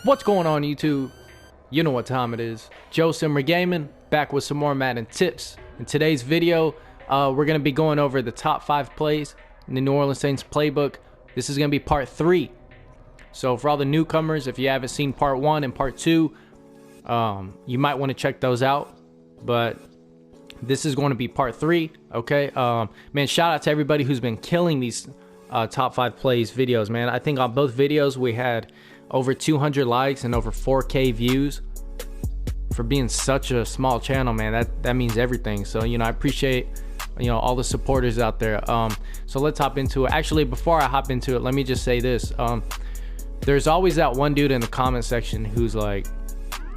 What's going on, YouTube? You know what time it is. Joe Simmer Gaming, back with some more Madden tips. In today's video, we're going to be going over the top 5 plays in the New Orleans Saints playbook. This is going to be part 3. So for all the newcomers, if you haven't seen part 1 and part 2, you might want to check those out. But this is going to be part 3, okay? Man, shout out to everybody who's been killing these top 5 plays videos, man. I think on both videos we had over 200 likes and over 4K views. For being such a small channel, man, that means everything. So, you know, I appreciate, you know, all the supporters out there. So let's hop into it. Actually, before I hop into it, let me just say this. There's always that one dude in the comment section who's like,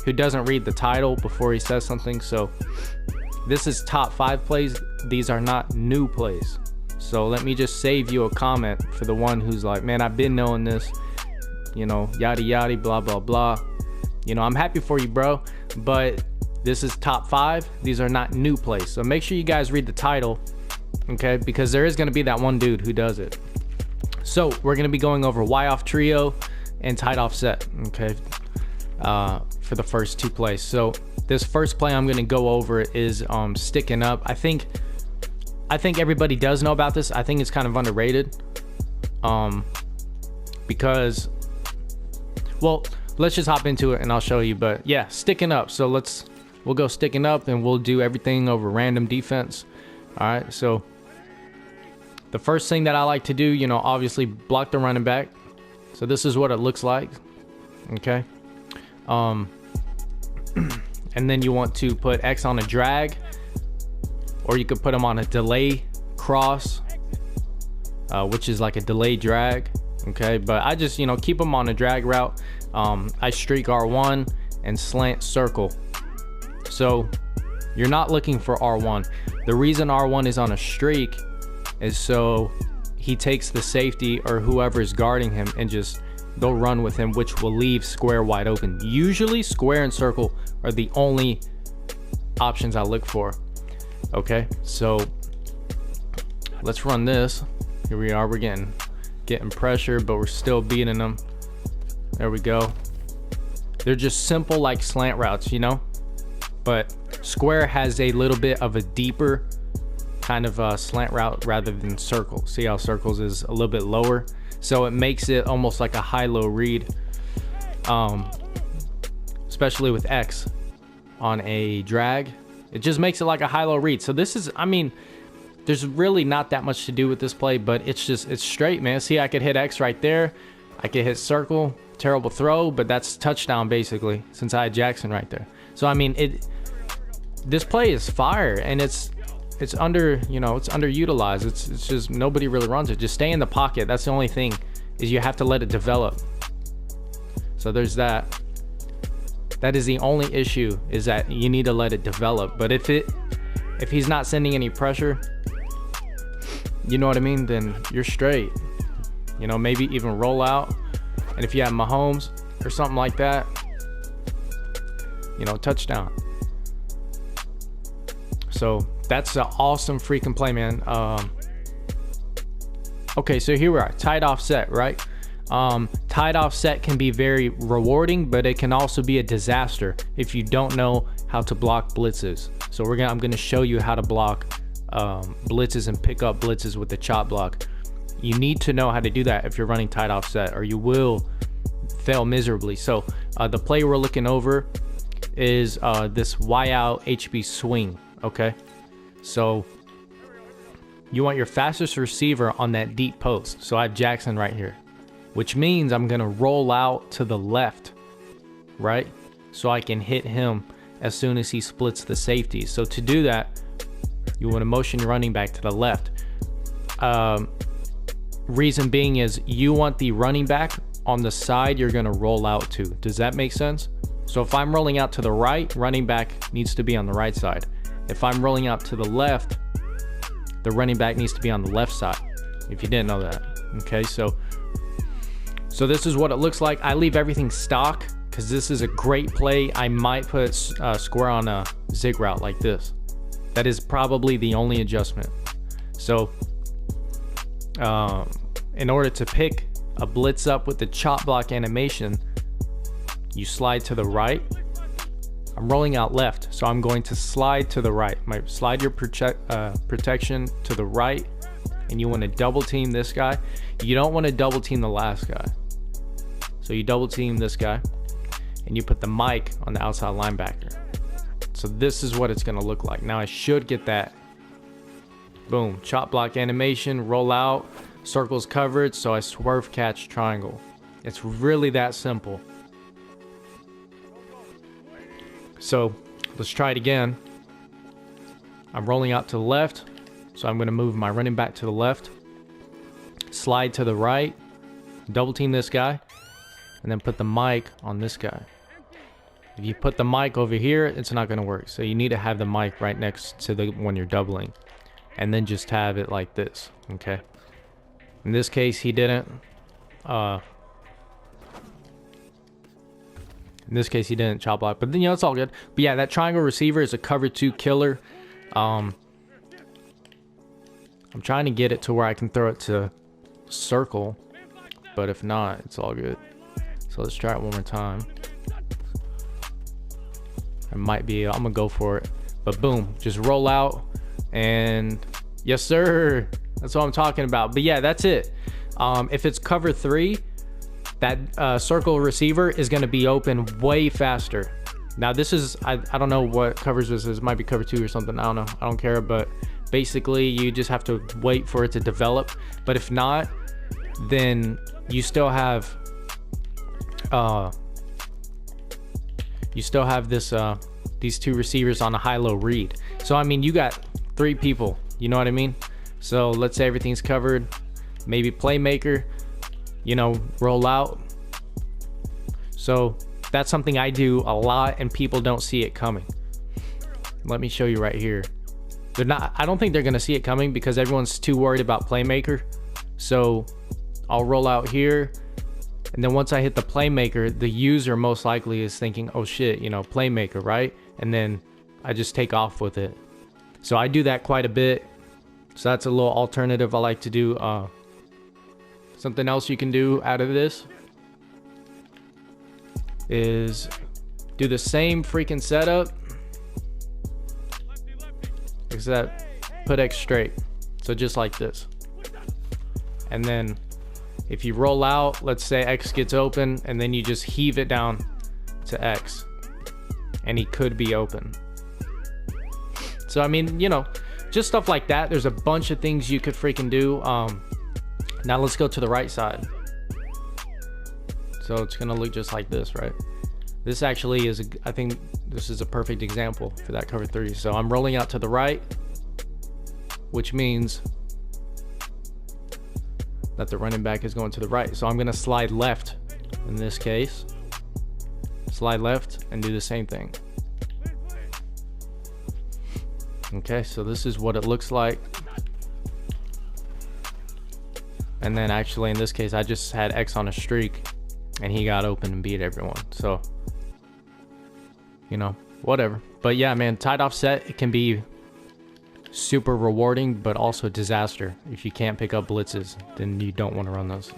who doesn't read the title before he says something. So this is top 5 plays. These are not new plays. So let me just save you a comment for the one who's like, man, I've been knowing this, you know, yada yada, blah blah blah. You know, I'm happy for you, bro, but this is top 5. These are not new plays. So make sure you guys read the title, okay, because there is going to be that one dude who does it. So we're going to be going over Y off trio and tight offset, okay, for the first 2 plays. So this first play I'm going to go over is sticking up. I think everybody does know about this. I think it's kind of underrated, because, well, let's just hop into it and I'll show you. But yeah, sticking up. So we'll go sticking up and we'll do everything over random defense. All right, so the first thing that I like to do, you know, obviously block the running back. So this is what it looks like, okay. And then you want to put X on a drag, or you could put them on a delay cross, which is like a delay drag, okay. But I just, you know, keep them on a drag route. I streak R1 and slant circle. So you're not looking for R1. The reason R1 is on a streak is so he takes the safety or whoever is guarding him and just go run with him, which will leave square wide open. Usually square and circle are the only options I look for. Okay, so let's run this. Here we are, we're getting pressure, but we're still beating them. There we go. They're just simple like slant routes, you know, but square has a little bit of a deeper kind of slant route rather than circle. See how circles is a little bit lower, so it makes it almost like a high-low read, especially with X on a drag. It just makes it like a high-low read. So this is, I mean, there's really not that much to do with this play, but it's straight, man. See, I could hit X right there. I could hit circle. Terrible throw, but that's touchdown basically, since I had Jackson right there. So I mean, this play is fire, and it's under, you know, it's underutilized. It's just nobody really runs it. Just stay in the pocket. That's the only thing, is you have to let it develop. So there's that. That is the only issue, is that you need to let it develop. But if he's not sending any pressure, you know what I mean, then you're straight. You know, maybe even roll out. And if you have Mahomes or something like that, you know, touchdown. So that's an awesome freaking play, man. Okay, so here we are, tight offset, right? Tight offset can be very rewarding, but it can also be a disaster if you don't know how to block blitzes. So I'm gonna show you how to block blitzes and pick up blitzes with the chop block. You need to know how to do that if you're running tight offset, or you will fail miserably. So the play we're looking over is this Y out HB swing, okay? So you want your fastest receiver on that deep post. So I have Jackson right here, which means I'm gonna roll out to the left, right? So I can hit him as soon as he splits the safety. So to do that, you want to motion your running back to the left. Reason being is you want the running back on the side you're going to roll out to. Does that make sense? So if I'm rolling out to the right, running back needs to be on the right side. If I'm rolling out to the left, the running back needs to be on the left side, if you didn't know that. Okay, so this is what it looks like. I leave everything stock because this is a great play. I might put square on a zig route like this. That is probably the only adjustment. So in order to pick a blitz up with the chop block animation, you slide to the right. I'm rolling out left, so I'm going to slide to the right. Slide your protection to the right, and you want to double team this guy. You don't want to double team the last guy. So you double team this guy, and you put the mic on the outside linebacker. So this is what it's going to look like. Now I should get that. Boom, chop block animation, roll out, circles covered, so I swerve catch triangle. It's really that simple. So let's try it again. I'm rolling out to the left, so I'm going to move my running back to the left, slide to the right, double team this guy, and then put the mic on this guy. If you put the mic over here, it's not going to work. So you need to have the mic right next to the one you're doubling, and then just have it like this. Okay. In this case, he didn't. In this case, he didn't chop block, but then, you know, it's all good. But yeah, that triangle receiver is a cover 2 killer. I'm trying to get it to where I can throw it to circle, but if not, it's all good. So let's try it one more time. I'm gonna go for it, but boom, just roll out, and yes sir, that's what I'm talking about. But yeah, that's it. If it's cover 3, that circle receiver is going to be open way faster. Now this is, I don't know what covers this is. It might be cover 2 or something. I don't know. I don't care. But basically you just have to wait for it to develop. But if not, then you still have this these 2 receivers on a high-low read. So I mean, you got 3 people, you know what I mean? So let's say everything's covered, maybe playmaker, you know, roll out. So that's something I do a lot and people don't see it coming. Let me show you right here. I don't think they're gonna see it coming because everyone's too worried about playmaker. So I'll roll out here, and then once I hit the playmaker, the user most likely is thinking, oh shit, you know, playmaker, right? And then I just take off with it. So I do that quite a bit. So that's a little alternative I like to do. Something else you can do out of this is do the same freaking setup, except put X straight. So just like this. And then if you roll out, let's say X gets open, and then you just heave it down to X, and he could be open. So I mean, you know, just stuff like that. There's a bunch of things you could freaking do. Now let's go to the right side. So it's gonna look just like this, right? This actually is, I think this is a perfect example for that cover 3. So I'm rolling out to the right, which means that the running back is going to the right. So I'm gonna slide left in this case. Slide left and do the same thing. Okay, so this is what it looks like. And then actually in this case, I just had X on a streak and he got open and beat everyone. So, you know, whatever. But yeah, man, tight offset, it can be super rewarding, but also disaster. If you can't pick up blitzes, then you don't want to run those.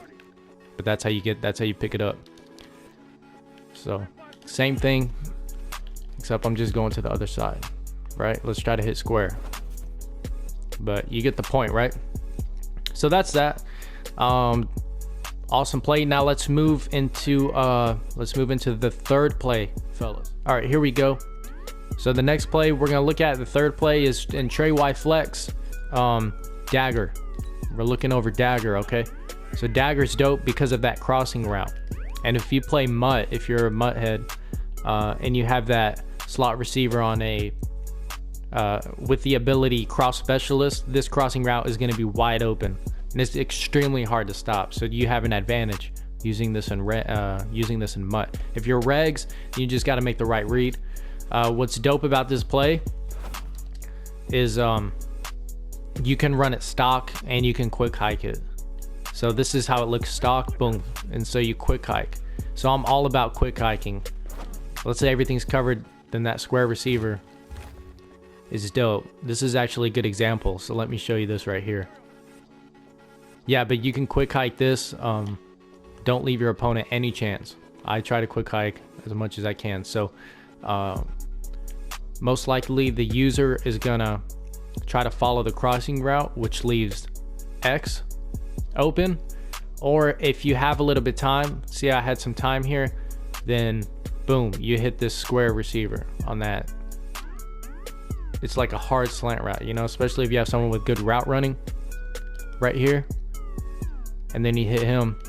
But that's how you pick it up. So same thing, except I'm just going to the other side, right? Let's try to hit square. But you get the point, right? So that's that. Awesome play. Now let's move into the third play, fellas. All right, here we go. So the next play we're gonna look at, the third play, is in Trey Y flex, Dagger. We're looking over Dagger, okay? So Dagger's dope because of that crossing route. And if you play Mutt, if you're a Mutt head, and you have that slot receiver on a with the ability cross specialist, this crossing route is going to be wide open, and it's extremely hard to stop. So you have an advantage using this in Mutt. If you're regs, you just got to make the right read. What's dope about this play is you can run it stock and you can quick hike it. So this is how it looks stock, boom, and so you quick hike. So I'm all about quick hiking. Let's say everything's covered, then that square receiver is dope. This is actually a good example, so let me show you this right here. Yeah, but you can quick hike this. Don't leave your opponent any chance. I try to quick hike as much as I can. So most likely the user is gonna try to follow the crossing route, which leaves X open. Or if you have a little bit of time, see I had some time here, then boom, you hit this square receiver on that. It's like a hard slant route, you know, especially if you have someone with good route running right here. And then you hit him.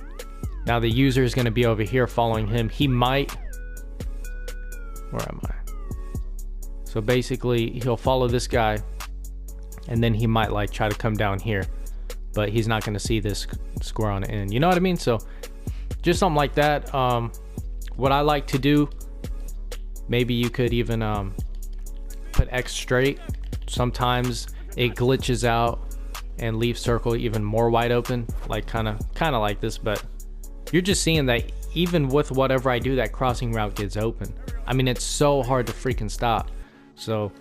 Now the user is going to be over here following him. He might, where am I? So basically he'll follow this guy, and then he might like try to come down here, but he's not going to see this square on the end. You know what I mean? So just something like that. What I like to do, maybe you could even put X straight. Sometimes it glitches out and leaves circle even more wide open, like kind of like this. But you're just seeing that even with whatever I do, that crossing route gets open. I mean, it's so hard to freaking stop. So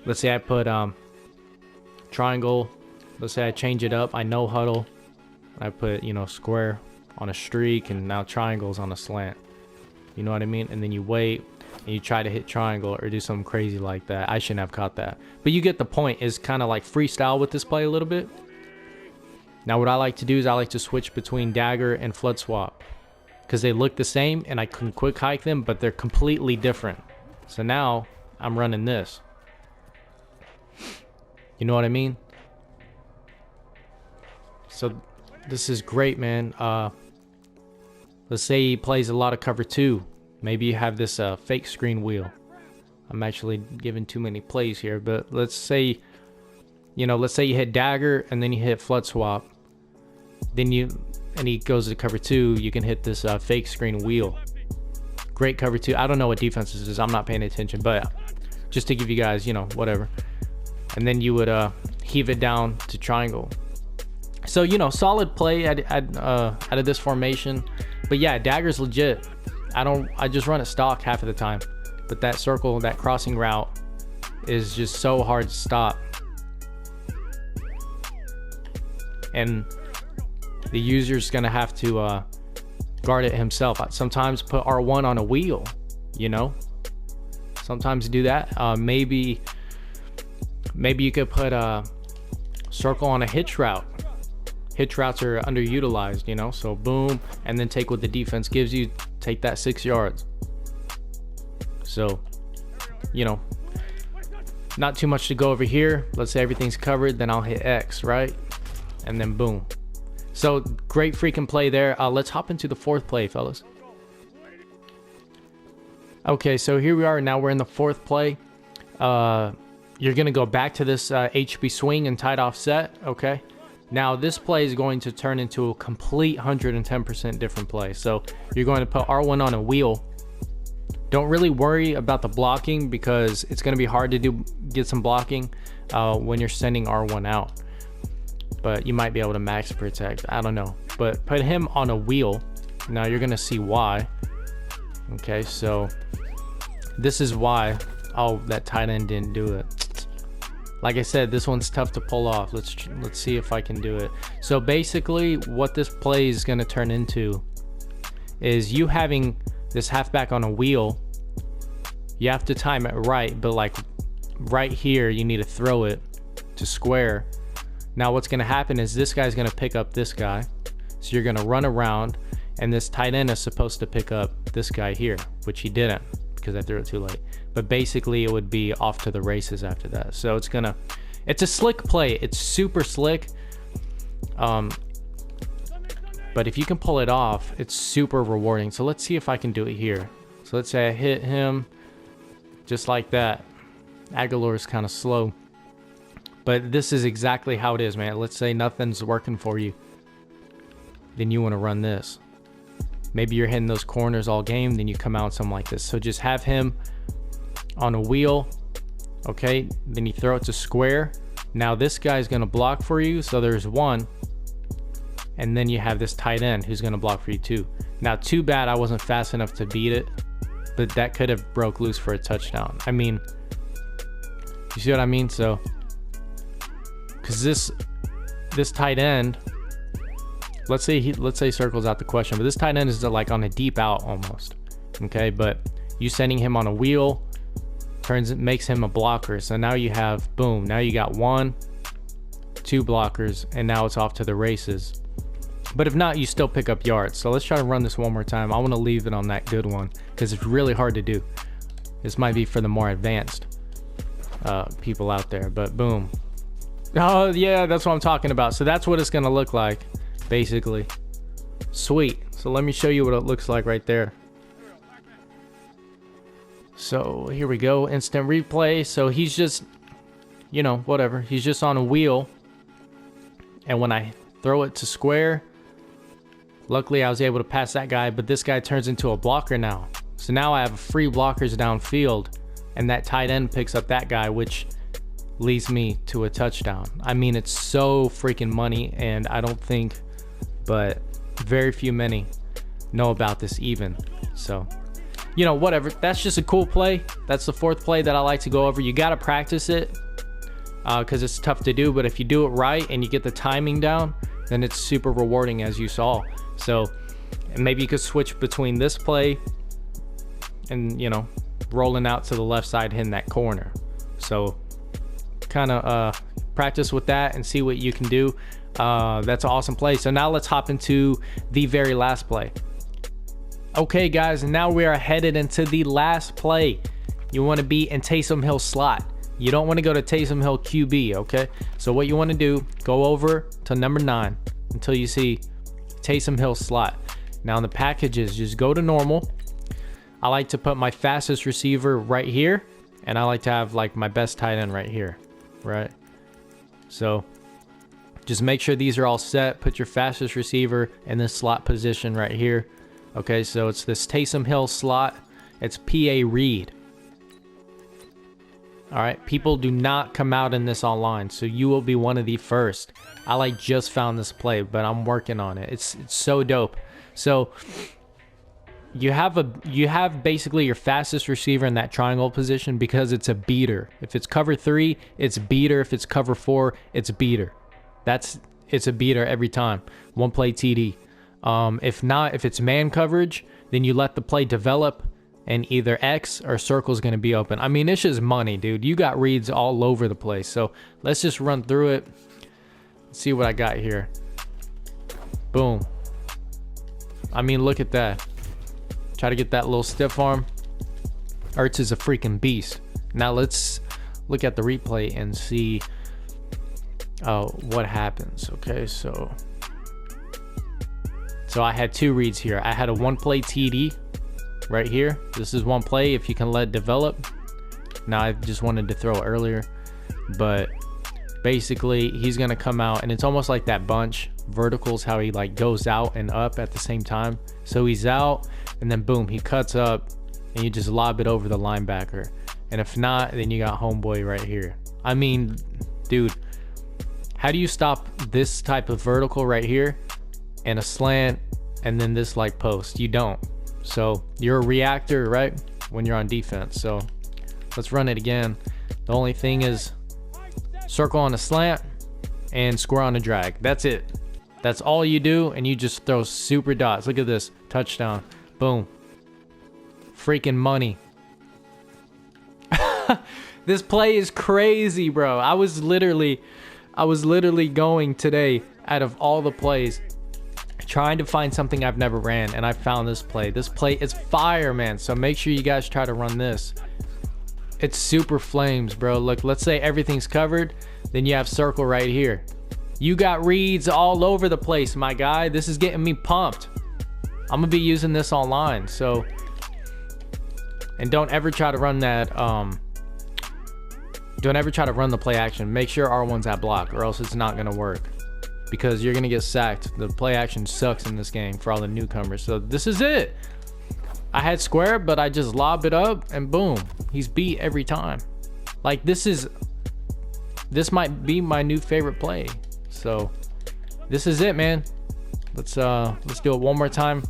let's say I put triangle, let's say I change it up, I no huddle, I put, you know, square on a streak, and now triangles on a slant. You know what I mean? And then you wait and you try to hit triangle or do something crazy like that. I shouldn't have caught that, but you get the point. Is kind of like freestyle with this play a little bit. Now what I like to do is I like to switch between dagger and flood swap, because they look the same and I can quick hike them, but they're completely different. So now I'm running this. You know what I mean? So this is great, man. Let's say he plays a lot of cover 2. Maybe you have this fake screen wheel. I'm actually giving too many plays here, but let's say, you know, let's say you hit dagger and then you hit flood swap. Then and he goes to cover 2, you can hit this fake screen wheel. Great cover 2. I don't know what defense this is. I'm not paying attention, but just to give you guys, you know, whatever. And then you would heave it down to triangle. So, you know, solid play out of this formation. But yeah, dagger's legit. I just run it stock half of the time. But that circle, that crossing route is just so hard to stop. And the user's gonna have to guard it himself. I sometimes put R1 on a wheel, you know. Sometimes do that. Maybe you could put a circle on a hitch route. Hitch routes are underutilized, you know, so boom, and then take what the defense gives you, take that 6 yards. So, you know, not too much to go over here. Let's say everything's covered, then I'll hit X, right? And then boom. So great freaking play there. Let's hop into the 4th play, fellas. Okay, so here we are. Now we're in the 4th play. You're gonna go back to this HB swing and tight offset, okay? Now this play is going to turn into a complete 110% different play. So you're going to put R1 on a wheel. Don't really worry about the blocking, because it's going to be hard to get some blocking when you're sending R1 out. But you might be able to max protect. I don't know. But put him on a wheel. Now you're going to see why. Okay, so this is why. Oh, that tight end didn't do it. Like I said, this one's tough to pull off. Let's see if I can do it. So basically what this play is going to turn into is you having this halfback on a wheel. You have to time it right, but like right here you need to throw it to square. Now what's going to happen is this guy's going to pick up this guy. So you're going to run around, and this tight end is supposed to pick up this guy here, which he didn't because I threw it too late. But basically it would be off to the races after that. So it's a slick play. It's super slick. But if you can pull it off, it's super rewarding. So let's see if I can do it here. So let's say I hit him just like that. Aguilar is kind of slow, but this is exactly how it is, man. Let's say nothing's working for you. Then you want to run this. Maybe you're hitting those corners all game, then you come out something like this. So just have him on a wheel, okay? Then you throw it to square. Now this guy's gonna block for you, so there's one. And then you have this tight end who's gonna block for you too. Now too bad I wasn't fast enough to beat it, but that could have broke loose for a touchdown. I mean, you see what I mean? So, cause this tight end, let's say circle's out the question, but this tight end is like on a deep out almost. Okay, but you sending him on a wheel makes him a blocker. So now you have, boom, now you got 1, 2 blockers, and now it's off to the races. But if not, you still pick up yards. So let's try to run this one more time. I want to leave it on that good one because it's really hard to do. This might be for the more advanced people out there, but boom. Oh yeah, that's what I'm talking about. So that's what it's gonna look like basically. Sweet. So let me show you what it looks like right there. So here we go, instant replay. So he's just, you know, whatever, he's just on a wheel, and when I throw it to square, luckily I was able to pass that guy, but this guy turns into a blocker now. So now I have free blockers downfield, and that tight end picks up that guy, which leads me to a touchdown. I mean, it's so freaking money, and I don't think, but very few many know about this even. So, you know, whatever. That's just a cool play. That's the 4th play that I like to go over. You got to practice it because it's tough to do, but if you do it right and you get the timing down, then it's super rewarding, as you saw. So maybe you could switch between this play and, you know, rolling out to the left side, hitting that corner. So kind of practice with that and see what you can do. That's an awesome play. So now let's hop into the very last play. Okay guys, and now we are headed into the last play. You want to be in Taysom Hill slot. You don't want to go to Taysom Hill QB, okay? So what you want to do, go over to number 9 until you see Taysom Hill slot. Now in the packages, just go to normal. I like to put my fastest receiver right here, and I like to have like my best tight end right here, right? So just make sure these are all set. Put your fastest receiver in this slot position right here. Okay, so it's this Taysom Hill slot. It's PA read. All right, people do not come out in this online, so you will be one of the first. I like just found this play, but I'm working on it. It's so dope. So you have basically your fastest receiver in that triangle position because it's a beater. If it's cover 3, it's beater. If it's cover 4, it's beater. It's a beater every time. 1 play TD. If not, if it's man coverage, then you let the play develop, and either X or circle is going to be open. I mean, it's just money, dude. You got reads all over the place. So let's just run through it. Let's see what I got here. Boom. I mean, look at that. Try to get that little stiff arm. Ertz is a freaking beast. Now let's look at the replay and see what happens. Okay, so I had 2 reads here. I had a 1 play TD right here. This is 1 play if you can let it develop. Now I just wanted to throw earlier, but basically he's gonna come out, and it's almost like that bunch verticals, how he like goes out and up at the same time. So he's out, and then boom, he cuts up, and you just lob it over the linebacker. And if not, then you got homeboy right here. I mean, dude, how do you stop this type of vertical right here and a slant and then this like post? You don't. So you're a reactor, right, when you're on defense. So let's run it again. The only thing is circle on a slant and square on a drag. That's it. That's all you do, and you just throw super dots. Look at this. Touchdown. Boom. Freaking money. This play is crazy, bro. I was literally going today, out of all the plays, trying to find something I've never ran, and I found this play. This play is fire, man. So make sure you guys try to run this. It's super flames, bro. Look, let's say everything's covered, then you have circle right here. You got reads all over the place, my guy. This is getting me pumped. I'm gonna be using this online. So, and don't ever try to run that don't ever try to run the play action. Make sure R1's at block, or else it's not gonna work, because you're gonna get sacked. The play action sucks in this game for all the newcomers. So this is it. I had square, but I just lob it up and boom, he's beat every time. Like, this might be my new favorite play. So this is it, man. Let's do it one more time.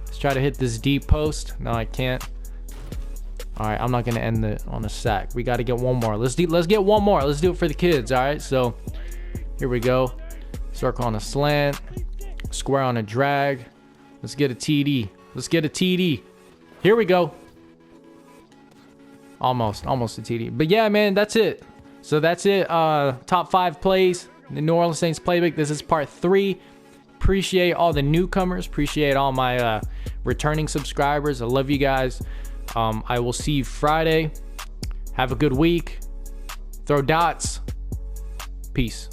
Let's try to hit this deep post. No, I can't. All right, I'm not gonna end it on a sack. We got to get one more. Let's get one more. Let's do it for the kids. All right, so here we go. Circle on a slant, Square on a drag. Let's get a TD. Let's get a TD. Here we go. Almost a TD. But yeah, man, that's it. So that's it. Top 5 plays in the New Orleans Saints playbook. This is part 3. Appreciate all the newcomers. Appreciate all my returning subscribers. I love you guys. I will see you Friday. Have a good week. Throw dots. Peace.